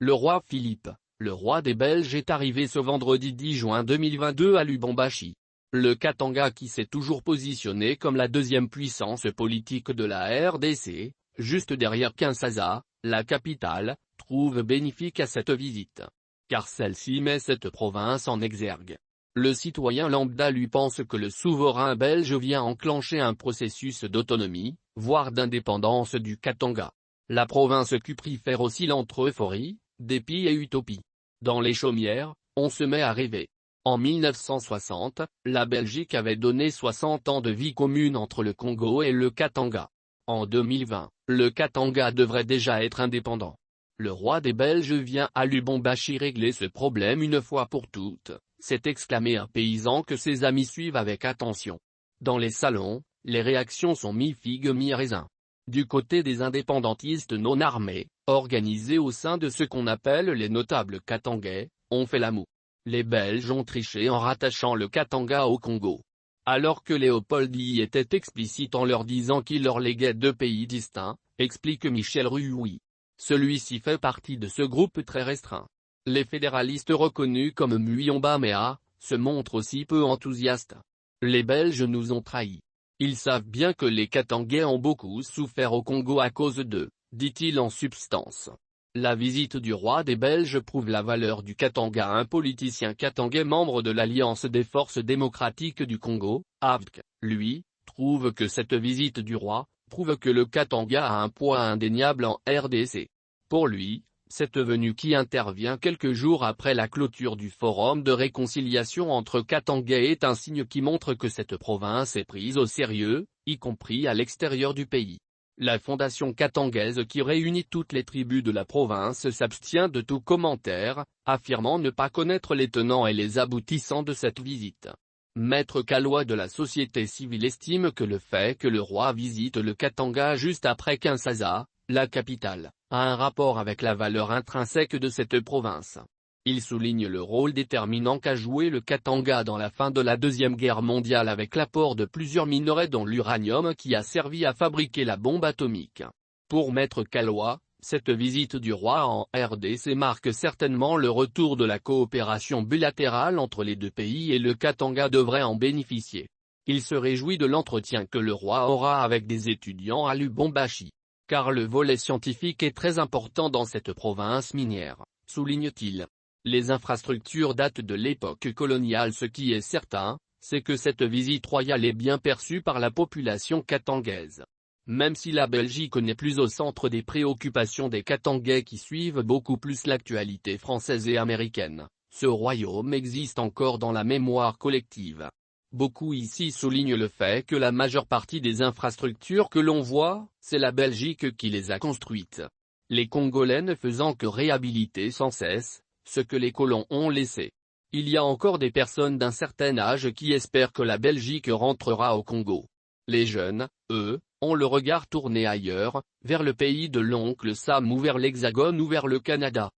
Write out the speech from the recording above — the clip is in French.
Le roi Philippe, le roi des Belges est arrivé ce vendredi 10 juin 2022 à Lubumbashi. Le Katanga qui s'est toujours positionné comme la deuxième puissance politique de la RDC, juste derrière Kinshasa, la capitale, trouve bénéfique à cette visite. Car celle-ci met cette province en exergue. Le citoyen lambda lui pense que le souverain belge vient enclencher un processus d'autonomie, voire d'indépendance du Katanga. La province cuprifère oscille entre euphorie, dépit et utopie. Dans les chaumières, on se met à rêver. En 1960, la Belgique avait donné 60 ans de vie commune entre le Congo et le Katanga. En 2020, le Katanga devrait déjà être indépendant. Le roi des Belges vient à Lubumbashi régler ce problème une fois pour toutes, s'est exclamé un paysan que ses amis suivent avec attention. Dans les salons, les réactions sont mi-figue mi-raisin. Du côté des indépendantistes non armés, organisés au sein de ce qu'on appelle les notables katangais, on fait la moue. Les Belges ont triché en rattachant le Katanga au Congo. Alors que Léopold y était explicite en leur disant qu'il leur léguait deux pays distincts, explique Michel Rioui. Celui-ci fait partie de ce groupe très restreint. Les fédéralistes reconnus comme Muyomba Mea, se montrent aussi peu enthousiastes. Les Belges nous ont trahis. Ils savent bien que les Katangais ont beaucoup souffert au Congo à cause d'eux, dit-il en substance. La visite du roi des Belges prouve la valeur du Katanga. Un politicien katangais membre de l'Alliance des forces démocratiques du Congo, AFDC, lui, trouve que cette visite du roi prouve que le Katanga a un poids indéniable en RDC. Pour lui, cette venue qui intervient quelques jours après la clôture du forum de réconciliation entre Katangais est un signe qui montre que cette province est prise au sérieux, y compris à l'extérieur du pays. La fondation katangaise qui réunit toutes les tribus de la province s'abstient de tout commentaire, affirmant ne pas connaître les tenants et les aboutissants de cette visite. Maître Kalois de la société civile estime que le fait que le roi visite le Katanga juste après Kinshasa, la capitale, a un rapport avec la valeur intrinsèque de cette province. Il souligne le rôle déterminant qu'a joué le Katanga dans la fin de la Deuxième Guerre mondiale avec l'apport de plusieurs minerais dont l'uranium qui a servi à fabriquer la bombe atomique. Pour Maître Kalois, cette visite du roi en RDC marque certainement le retour de la coopération bilatérale entre les deux pays et le Katanga devrait en bénéficier. Il se réjouit de l'entretien que le roi aura avec des étudiants à Lubumbashi. Car le volet scientifique est très important dans cette province minière, souligne-t-il. Les infrastructures datent de l'époque coloniale. Ce qui est certain, c'est que cette visite royale est bien perçue par la population katangaise. Même si la Belgique n'est plus au centre des préoccupations des Katangais qui suivent beaucoup plus l'actualité française et américaine, ce royaume existe encore dans la mémoire collective. Beaucoup ici soulignent le fait que la majeure partie des infrastructures que l'on voit, c'est la Belgique qui les a construites. Les Congolais ne faisant que réhabiliter sans cesse ce que les colons ont laissé. Il y a encore des personnes d'un certain âge qui espèrent que la Belgique rentrera au Congo. Les jeunes, eux, ont le regard tourné ailleurs, vers le pays de l'oncle Sam ou vers l'Hexagone ou vers le Canada.